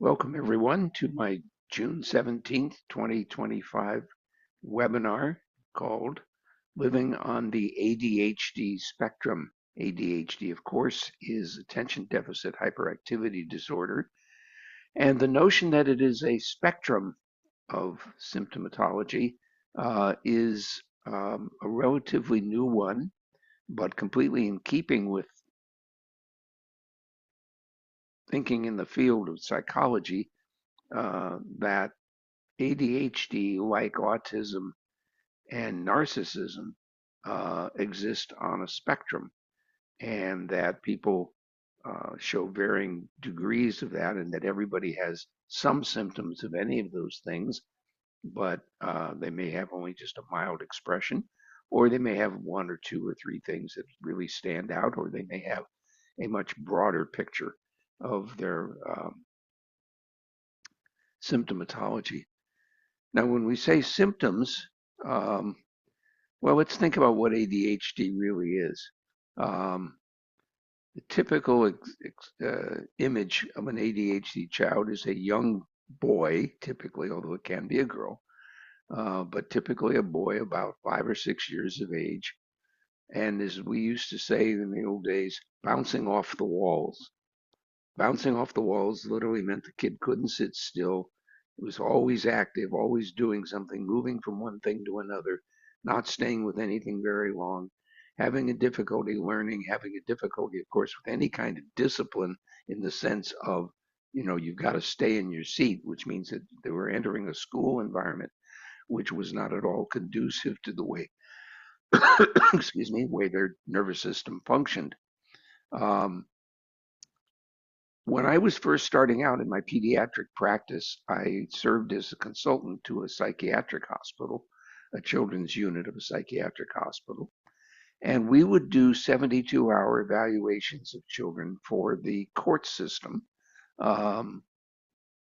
Welcome everyone to my June 17th, 2025 webinar called Living on the ADHD Spectrum. ADHD, of course, is attention deficit hyperactivity disorder, and the notion that it is a spectrum of symptomatology is a relatively new one, but completely in keeping with thinking in the field of psychology that ADHD, like autism and narcissism, exist on a spectrum, and that people show varying degrees of that, and that everybody has some symptoms of any of those things, but they may have only just a mild expression, or they may have one or two or three things that really stand out, or they may have a much broader picture of their symptomatology. Now, when we say symptoms, um, well, let's think about what ADHD really is. Um, the typical image of an ADHD child is a young boy, typically, although it can be a girl, but typically a boy about 5 or 6 years of age. And as we used to say in the old days, bouncing off the walls. Bouncing off the walls literally meant the kid couldn't sit still. It was always active, always doing something, moving from one thing to another, not staying with anything very long, having a difficulty learning, having a difficulty, of course, with any kind of discipline in the sense of, you've got to stay in your seat, which means that they were entering a school environment, which was not at all conducive to the way, excuse me, way their nervous system functioned. Um, When I was first starting out in my pediatric practice, I served as a consultant to a psychiatric hospital, a children's unit of a psychiatric hospital. And we would do 72-hour evaluations of children for the court system, um,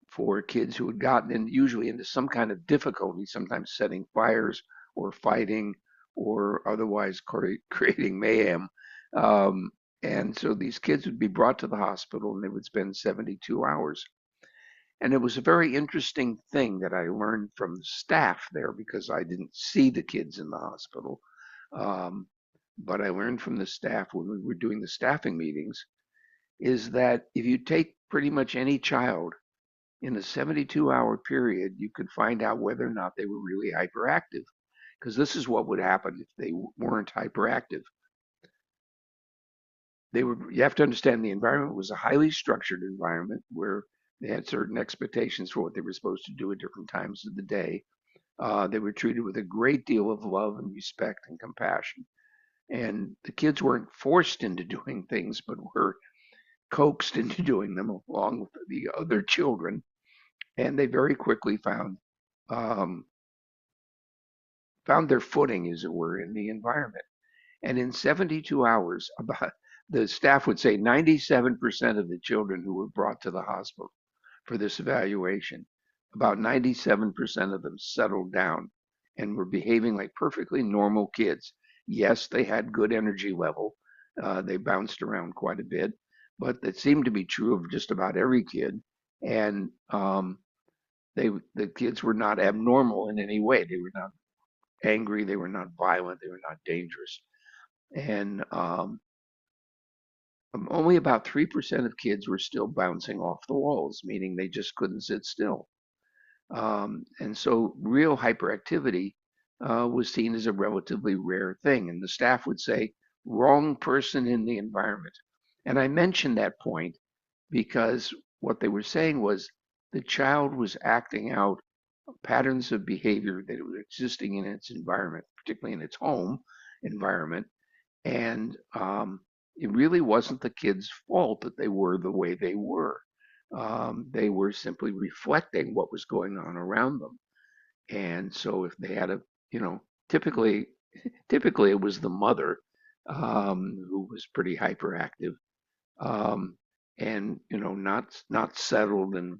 for kids who had gotten in, usually into some kind of difficulty, sometimes setting fires or fighting or otherwise creating mayhem. Um, and so these kids would be brought to the hospital and they would spend 72 hours. And it was a very interesting thing that I learned from the staff there because I didn't see the kids in the hospital. Um, but I learned from the staff when we were doing the staffing meetings is that if you take pretty much any child in a 72-hour period, you could find out whether or not they were really hyperactive. Because this is what would happen if they weren't hyperactive. You have to understand the environment was a highly structured environment where they had certain expectations for what they were supposed to do at different times of the day. They were treated with a great deal of love and respect and compassion. And the kids weren't forced into doing things, but were coaxed into doing them along with the other children. And they very quickly um, found their footing, as it were, in the environment. And in 72 hours, about the staff would say 97% of the children who were brought to the hospital for this evaluation, about 97% of them settled down and were behaving like perfectly normal kids. Yes, they had good energy level. They bounced around quite a bit, but that seemed to be true of just about every kid. And the kids were not abnormal in any way. They were not angry. They were not violent. They were not dangerous. And only about 3% of kids were still bouncing off the walls, meaning they just couldn't sit still. And so real hyperactivity was seen as a relatively rare thing. And the staff would say, wrong person in the environment. And I mentioned that point because what they were saying was the child was acting out patterns of behavior that were existing in its environment, particularly in its home environment. And it really wasn't the kid's fault that they were the way they were. They were simply reflecting what was going on around them. And so if they had you know, typically, typically it was the mother who was pretty hyperactive, um, and not settled, and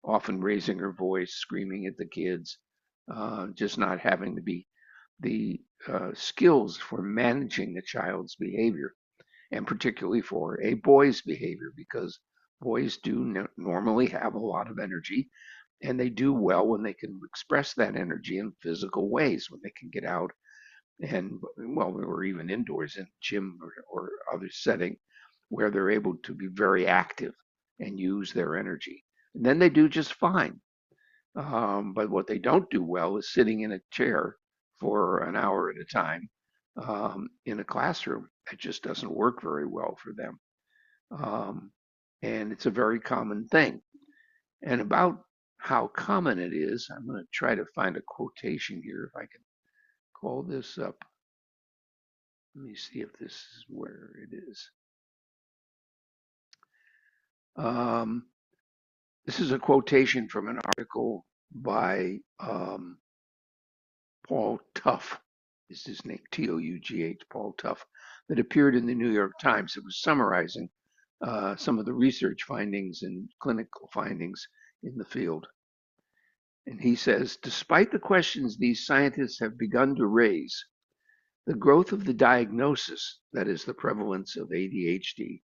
often raising her voice, screaming at the kids, just not having the skills for managing the child's behavior, and particularly for a boy's behavior, because Boys do normally have a lot of energy, and they do well when they can express that energy in physical ways, when they can get out and, well, or even indoors in the gym or other setting where they're able to be very active and use their energy. And then they do just fine. But what they don't do well is sitting in a chair for an hour at a time in a classroom. It just doesn't work very well for them. Um, and it's a very common thing. And about how common it is, I'm going to try to find a quotation here if I can call this up. Let me see if this is where it is. Um, this is a quotation from an article by Paul Tough, is his name, Toughh, Paul Tough, that appeared in the New York Times. It was summarizing some of the research findings and clinical findings in the field. And he says, despite the questions these scientists have begun to raise, the growth of the diagnosis, that is the prevalence of ADHD,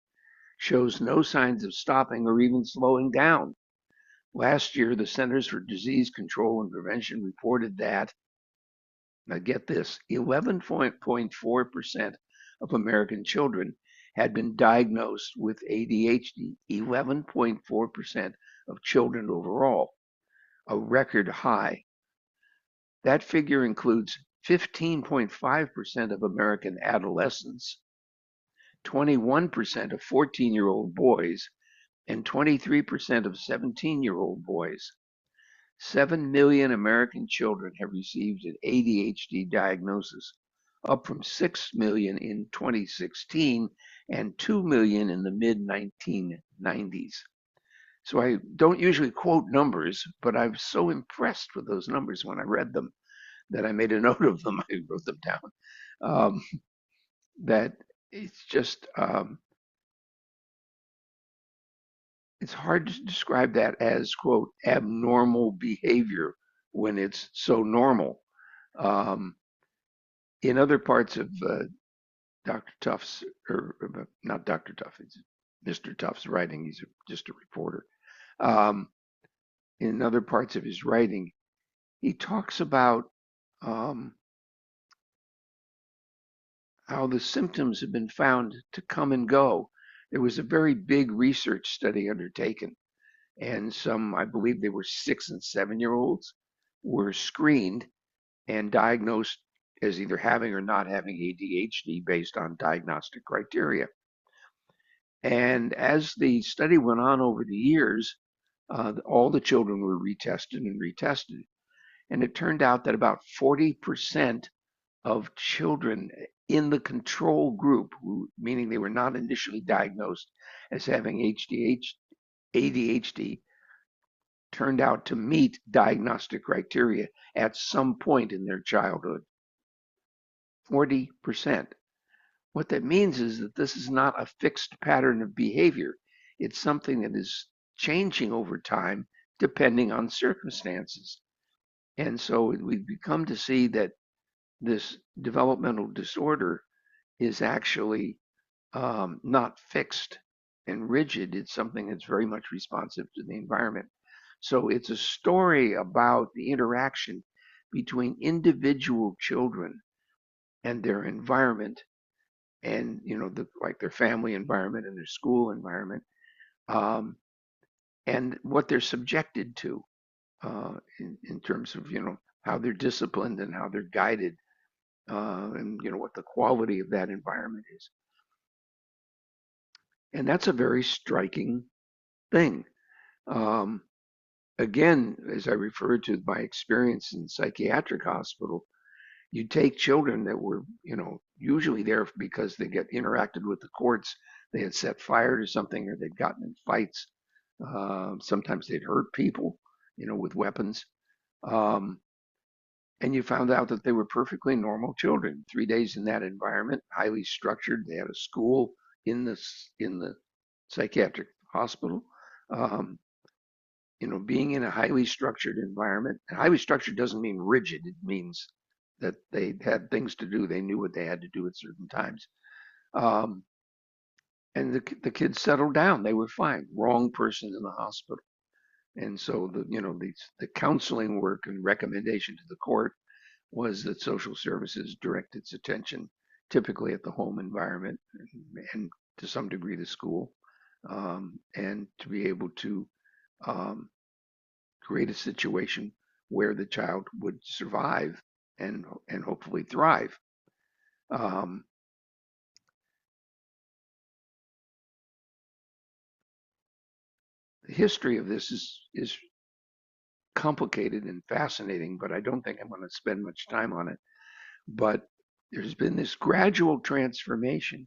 shows no signs of stopping or even slowing down. Last year, the Centers for Disease Control and Prevention reported that, now get this, 11.4% of American children had been diagnosed with ADHD, 11.4% of children overall, a record high. That figure includes 15.5% of American adolescents, 21% of 14-year-old boys, and 23% of 17-year-old boys. 7 million American children have received an ADHD diagnosis, up from 6 million in 2016 and 2 million in the mid 1990s. So I don't usually quote numbers, but I was so impressed with those numbers when I read them that I made a note of them. I wrote them down. Um, that it's just it's hard to describe that as quote abnormal behavior when it's so normal. Um, in other parts of Dr. Tufts, or not Dr. Tuft, it's Mr. Tuft's writing. He's just a reporter. Um, in other parts of his writing, he talks about um, how the symptoms have been found to come and go. There was a very big research study undertaken, and some, I believe they were 6 and 7-year-olds, were screened and diagnosed as either having or not having ADHD based on diagnostic criteria. And as the study went on over the years, all the children were retested and retested. And it turned out that about 40% of children in the control group, meaning they were not initially diagnosed as having ADHD, turned out to meet diagnostic criteria at some point in their childhood. 40%. What that means is that this is not a fixed pattern of behavior. It's something that is changing over time depending on circumstances. And so we've come to see that this developmental disorder is actually not fixed and rigid. It's something that's very much responsive to the environment. So it's a story about the interaction between individual children and their environment, and like their family environment and their school environment, um, and what they're subjected to in terms of how they're disciplined and how they're guided, and what the quality of that environment is. And that's a very striking thing. Um, Again, as I referred to my experience in psychiatric hospital, you take children that were, usually there because they get interacted with the courts. They had set fire to something, or they'd gotten in fights. Sometimes they'd hurt people, with weapons. Um, and you found out that they were perfectly normal children. 3 days in that environment, highly structured. They had a school in the psychiatric hospital. Um, being in a highly structured environment. And highly structured doesn't mean rigid. It means that they had things to do. They knew what they had to do at certain times. Um, and the kids settled down. They were fine. Wrong person in the hospital. And so the counseling work and recommendation to the court was that social services direct its attention typically at the home environment and to some degree the school, and to be able to um, create a situation where the child would survive and hopefully thrive. Um, the history of this is complicated and fascinating, but I don't think I'm going to spend much time on it. But there's been this gradual transformation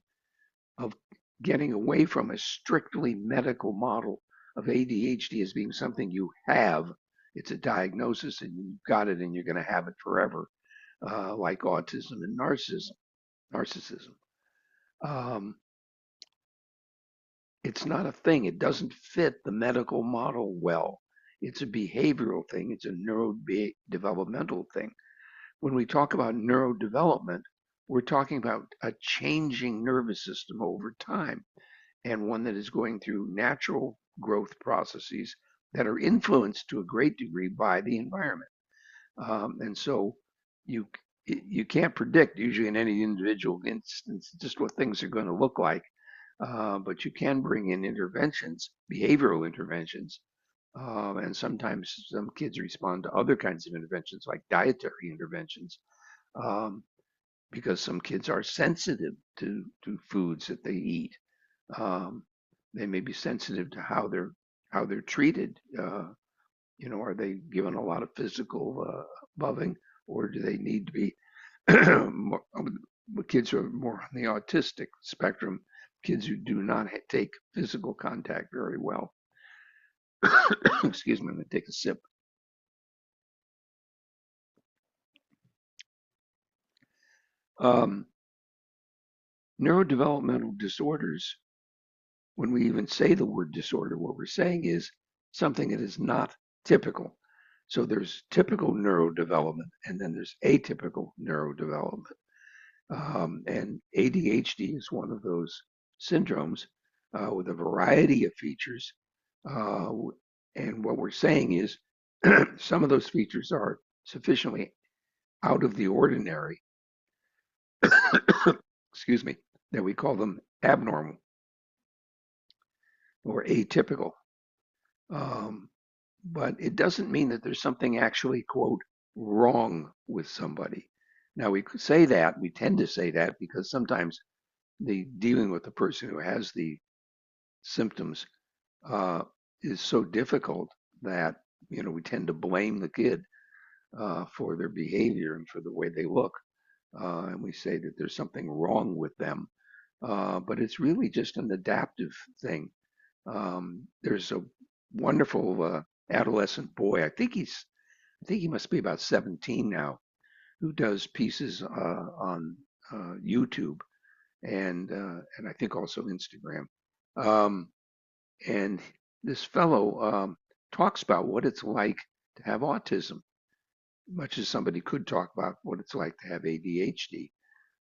of getting away from a strictly medical model of ADHD as being something you have. It's a diagnosis and you've got it and you're going to have it forever, like autism and narcissism. Um, it's not a thing. It doesn't fit the medical model well. It's a behavioral thing. It's a neurodevelopmental thing. When we talk about neurodevelopment, we're talking about a changing nervous system over time, and one that is going through natural growth processes that are influenced to a great degree by the environment. And so you you can't predict usually in any individual instance just what things are going to look like, but you can bring in interventions, behavioral interventions, and sometimes some kids respond to other kinds of interventions like dietary interventions, um, because some kids are sensitive to foods that they eat. Um, they may be sensitive to how they're treated. Are they given a lot of physical loving, or do they need to be more, kids who are more on the autistic spectrum, kids who do not take physical contact very well. Excuse me, I'm going to take a sip. Um, Neurodevelopmental disorders, when we even say the word disorder, what we're saying is something that is not typical. So there's typical neurodevelopment, and then there's atypical neurodevelopment. And ADHD is one of those syndromes with a variety of features. Uh, and what we're saying is some of those features are sufficiently out of the ordinary, excuse me, that we call them abnormal or atypical. Um, but it doesn't mean that there's something actually, quote, wrong with somebody. Now, we could say that, we tend to say that because sometimes the dealing with the person who has the symptoms uh, is so difficult that we tend to blame the kid for their behavior and for the way they look, and we say that there's something wrong with them, but it's really just an adaptive thing. There's a wonderful adolescent boy. I think he must be about 17 now, who does pieces on YouTube and I think also Instagram. Um, and this fellow talks about what it's like to have autism, much as somebody could talk about what it's like to have ADHD.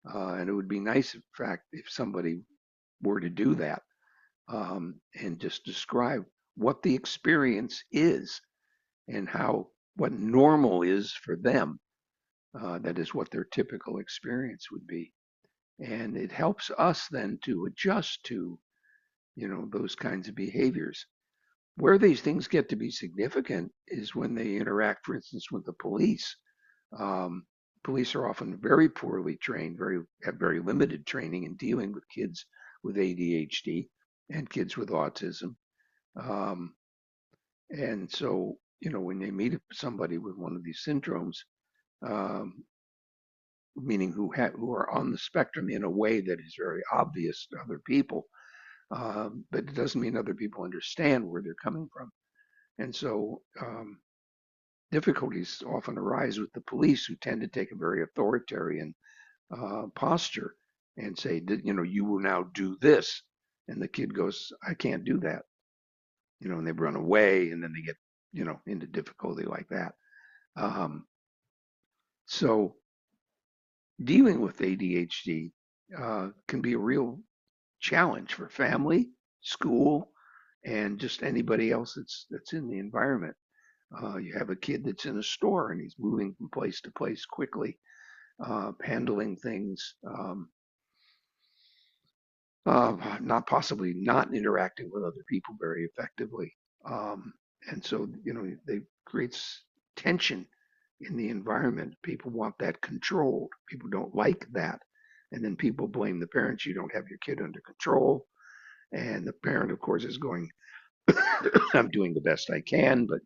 And it would be nice, in fact, if somebody were to do that and just describe what the experience is and what normal is for them. That is what their typical experience would be. And it helps us then to adjust to, those kinds of behaviors. Where these things get to be significant is when they interact, for instance, with the police. Um, Police are often very poorly trained, have very limited training in dealing with kids with ADHD and kids with autism. Um, and so, when they meet somebody with one of these syndromes, um, meaning who are on the spectrum in a way that is very obvious to other people, but it doesn't mean other people understand where they're coming from. And so difficulties often arise with the police, who tend to take a very authoritarian posture and say, you will now do this. And the kid goes, I can't do that. And they run away, and then they get, into difficulty like that. Um, so dealing with ADHD can be a real challenge for family, school, and just anybody else that's in the environment. You have a kid that's in a store and he's moving from place to place quickly, handling things, not possibly not interacting with other people very effectively. Um, and so, they creates tension in the environment. People want that controlled. People don't like that. And then people blame the parents. You don't have your kid under control. And the parent, of course, is going, I'm doing the best I can, but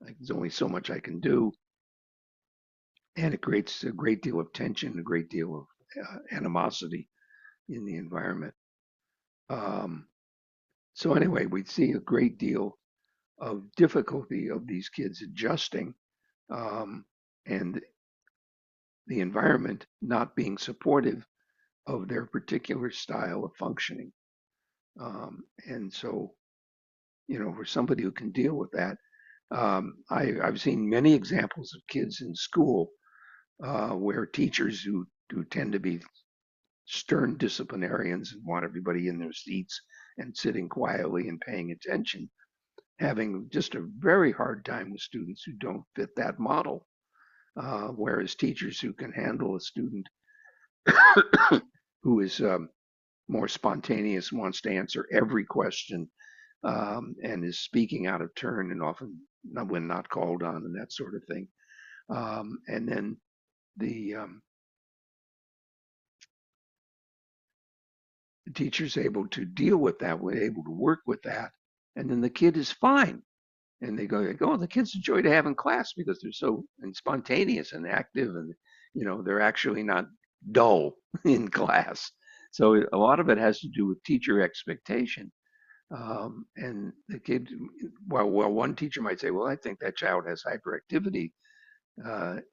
there's only so much I can do. And it creates a great deal of tension, a great deal of animosity in the environment. Um, so anyway, we see a great deal of difficulty of these kids adjusting, um, and the environment not being supportive of their particular style of functioning. And so, for somebody who can deal with that, I've seen many examples of kids in school where teachers who tend to be stern disciplinarians and want everybody in their seats and sitting quietly and paying attention, having just a very hard time with students who don't fit that model. Whereas teachers who can handle a student who is more spontaneous, wants to answer every question, and is speaking out of turn and often when not called on and that sort of thing. And then the teacher's able to deal with that, we're able to work with that, and then the kid is fine. And they go, oh, the kids enjoy to have in class because they're so spontaneous and active, and they're actually not dull in class. So a lot of it has to do with teacher expectation. And the kid, well, one teacher might say, well, I think that child has hyperactivity,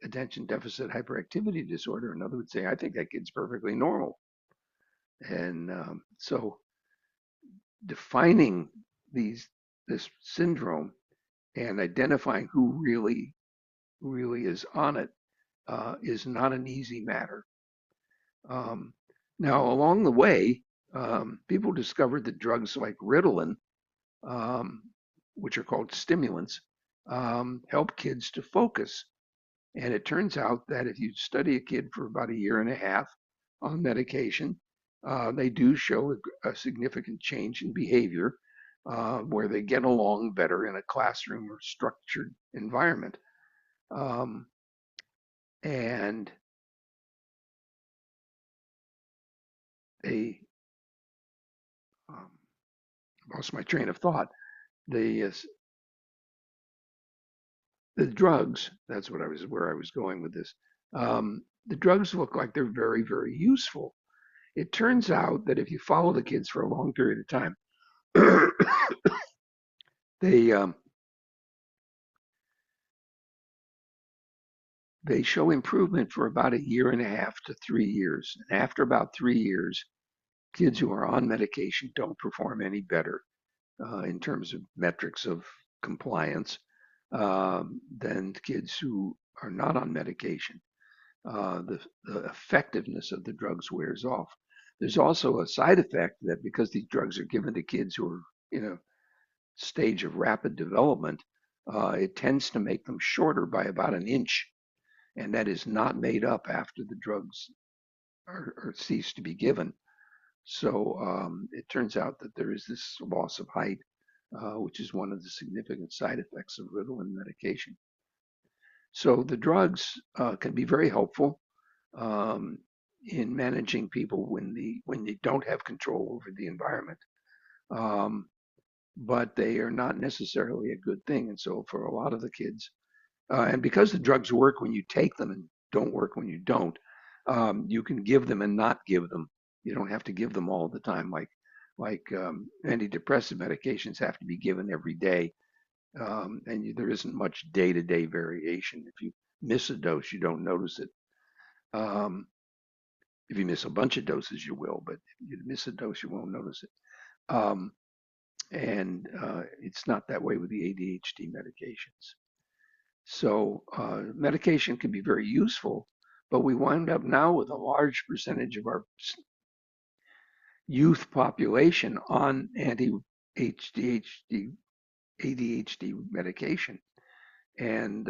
attention deficit hyperactivity disorder. Another would say, I think that kid's perfectly normal. And so defining this syndrome and identifying who really is on it is not an easy matter. Um, Now, along the way, people discovered that drugs like Ritalin, um, which are called stimulants, help kids to focus. And it turns out that if you study a kid for about a year and a half on medication, they do show a significant change in behavior where they get along better in a classroom or structured environment. Um, and they um, lost my train of thought. The the drugs. That's where I was going with this. The drugs look like they're very, very useful. It turns out that if you follow the kids for a long period of time, they they show improvement for about a year and a half to 3 years. And after about 3 years, kids who are on medication don't perform any better in terms of metrics of compliance than kids who are not on medication. The effectiveness of the drugs wears off. There's also a side effect that because these drugs are given to kids who are in a stage of rapid development, it tends to make them shorter by about an inch. And that is not made up after the drugs are ceased to be given. So it turns out that there is this loss of height, which is one of the significant side effects of Ritalin medication. So the drugs can be very helpful um, in managing people when they don't have control over the environment, um, but they are not necessarily a good thing. And so for a lot of the kids, and because the drugs work when you take them and don't work when you don't, you can give them and not give them. You don't have to give them all the time, like antidepressant medications have to be given every day, and there isn't much day-to-day variation. If you miss a dose, you don't notice it. Um, if you miss a bunch of doses, you will, but if you miss a dose, you won't notice it. And it's not that way with the ADHD medications. So medication can be very useful, but we wind up now with a large percentage of our youth population on anti-ADHD ADHD medication. And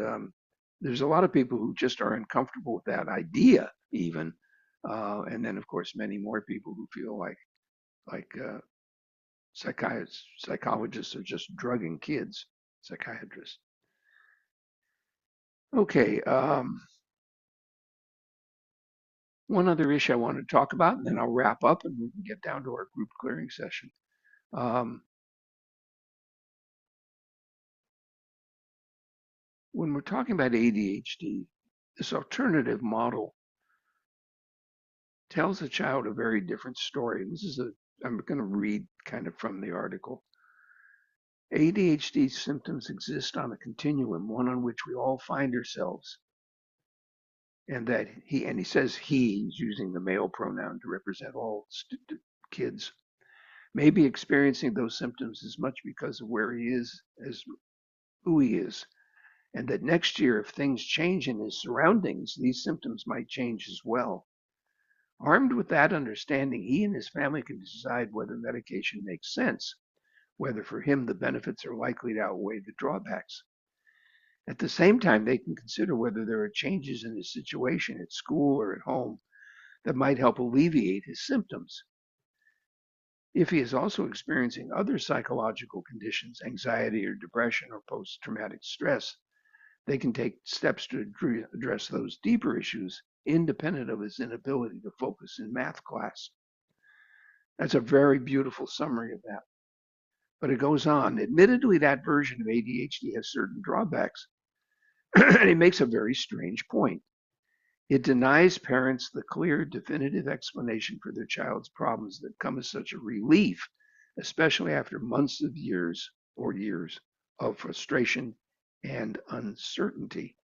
there's a lot of people who just are uncomfortable with that idea, even. And then, of course, many more people who feel like psychologists are just drugging kids, psychiatrists. Okay, one other issue I want to talk about, and then I'll wrap up and we can get down to our group clearing session. Um, when we're talking about ADHD, this alternative model tells the child a very different story. I'm going to read kind of from the article. ADHD symptoms exist on a continuum, one on which we all find ourselves. And that he says he's using the male pronoun to represent all kids, may be experiencing those symptoms as much because of where he is as who he is. And that next year, if things change in his surroundings, these symptoms might change as well. Armed with that understanding, he and his family can decide whether medication makes sense, whether for him the benefits are likely to outweigh the drawbacks. At the same time, they can consider whether there are changes in his situation at school or at home that might help alleviate his symptoms. If he is also experiencing other psychological conditions, anxiety or depression or post-traumatic stress, they can take steps to address those deeper issues independent of his inability to focus in math class. That's a very beautiful summary of that. But it goes on. Admittedly, that version of ADHD has certain drawbacks, and it makes a very strange point. It denies parents the clear, definitive explanation for their child's problems that come as such a relief, especially after months of years of frustration and uncertainty.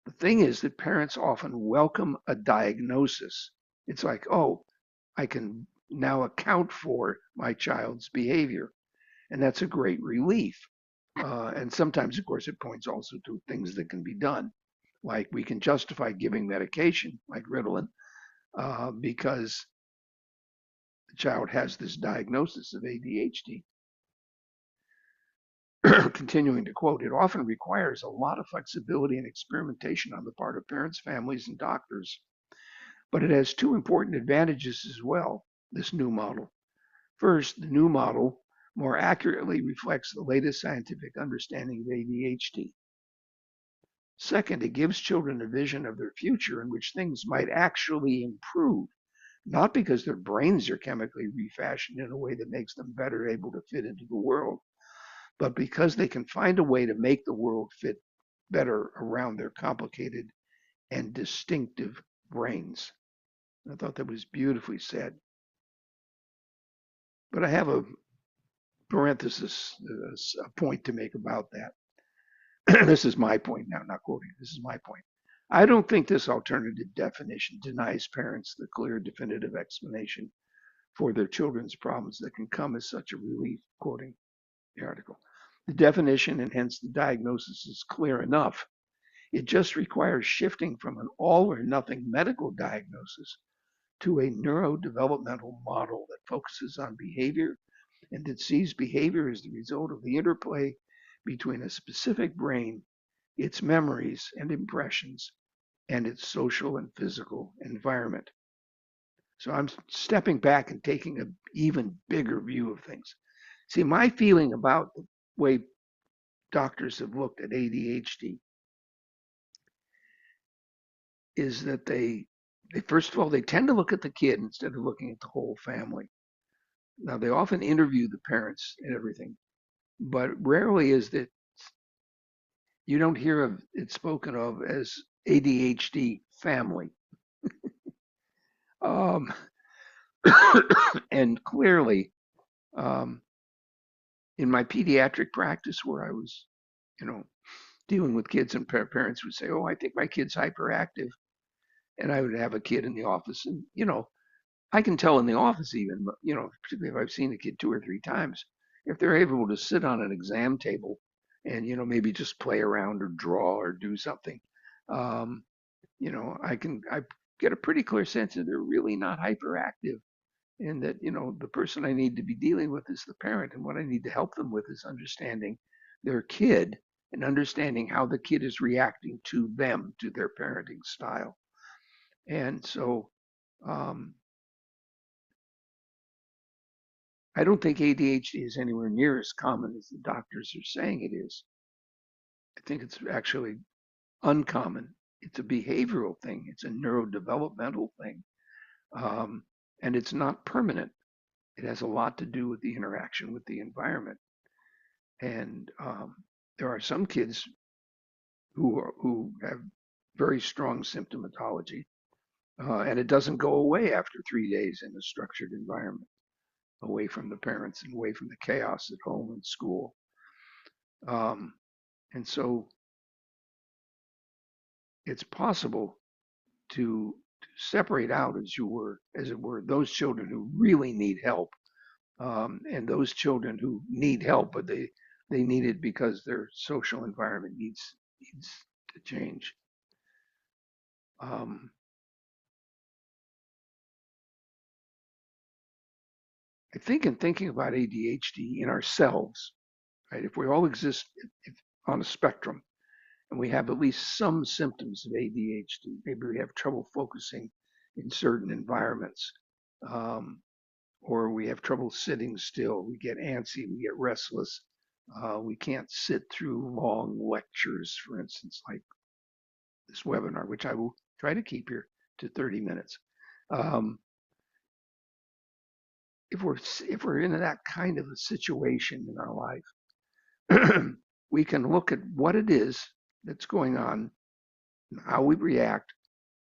The thing is that parents often welcome a diagnosis. It's like, oh, I can now account for my child's behavior. And that's a great relief. And sometimes, of course, it points also to things that can be done. Like we can justify giving medication, like Ritalin, because the child has this diagnosis of ADHD. Continuing to quote, it often requires a lot of flexibility and experimentation on the part of parents, families, and doctors. But it has two important advantages as well, this new model. First, the new model more accurately reflects the latest scientific understanding of ADHD. Second, it gives children a vision of their future in which things might actually improve, not because their brains are chemically refashioned in a way that makes them better able to fit into the world, but because they can find a way to make the world fit better around their complicated and distinctive brains. I thought that was beautifully said. But I have a parenthesis, a point to make about that. This is my point now, not quoting. This is my point. I don't think this alternative definition denies parents the clear, definitive explanation for their children's problems that can come as such a relief, quoting the article. The definition and hence the diagnosis is clear enough. It just requires shifting from an all or nothing medical diagnosis to a neurodevelopmental model that focuses on behavior and that sees behavior as the result of the interplay between a specific brain, its memories and impressions, and its social and physical environment. So I'm stepping back and taking an even bigger view of things. See, my feeling about the way doctors have looked at ADHD is that they first of all, they tend to look at the kid instead of looking at the whole family. Now, they often interview the parents and everything, but rarely is that you don't hear of it spoken of as ADHD family. Um, and clearly, um, in my pediatric practice, where I was, you know, dealing with kids, and parents would say, "Oh, I think my kid's hyperactive," and I would have a kid in the office, and I can tell in the office even, particularly if I've seen a kid two or three times, if they're able to sit on an exam table and maybe just play around or draw or do something, I get a pretty clear sense that they're really not hyperactive. and that, the person I need to be dealing with is the parent, and what I need to help them with is understanding their kid and understanding how the kid is reacting to them, to their parenting style. And so um, I don't think ADHD is anywhere near as common as the doctors are saying it is. I think it's actually uncommon. It's a behavioral thing. It's a neurodevelopmental thing. Um, and it's not permanent. It has a lot to do with the interaction with the environment. And there are some kids who have very strong symptomatology, and it doesn't go away after 3 days in a structured environment, away from the parents and away from the chaos at home and school. Um, and so it's possible to separate out, as it were, those children who really need help, and those children who need help, but they need it because their social environment needs to change. Um, I think in thinking about ADHD in ourselves, right? If we all exist on a spectrum and we have at least some symptoms of ADHD, maybe we have trouble focusing in certain environments, um, or we have trouble sitting still, we get antsy, we get restless, we can't sit through long lectures, for instance, like this webinar, which I will try to keep here to 30 minutes. Um, if we're in that kind of a situation in our life, we can look at what it is that's going on, and how we react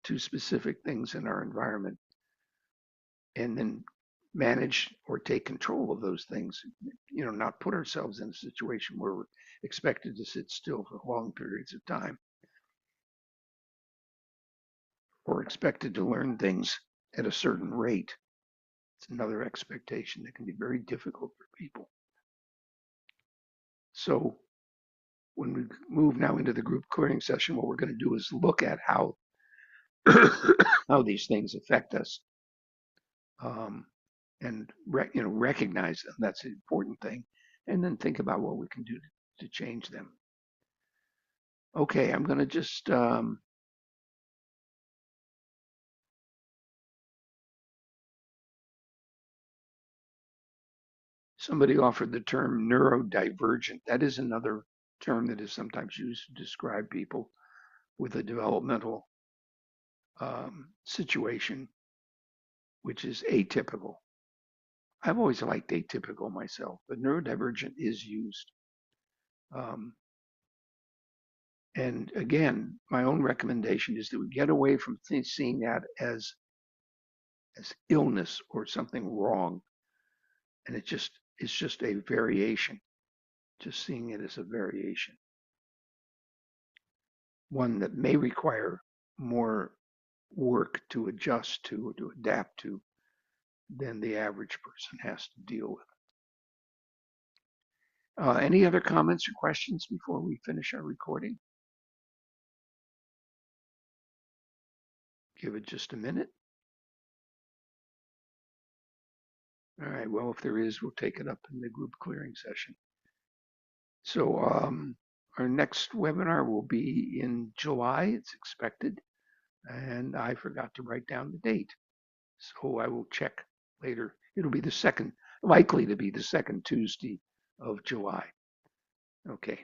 to specific things in our environment, and then manage or take control of those things. Not put ourselves in a situation where we're expected to sit still for long periods of time, or expected to learn things at a certain rate. It's another expectation that can be very difficult for people. So when we move now into the group clearing session, what we're going to do is look at how how these things affect us, and recognize them. That's the important thing, and then think about what we can do to change them. Okay, I'm going to just somebody offered the term neurodivergent. That is another term that is sometimes used to describe people with a developmental situation, which is atypical. I've always liked atypical myself, but neurodivergent is used. Um, and again, my own recommendation is that we get away from seeing that as illness or something wrong, and it's just a variation. Just seeing it as a variation, one that may require more work to adjust to or to adapt to than the average person has to deal with. Any other comments or questions before we finish our recording? Give it just a minute. All right, well, if there is, we'll take it up in the group clearing session. So our next webinar will be in July, it's expected, and I forgot to write down the date. So I will check later. It'll be likely to be the second Tuesday of July. Okay.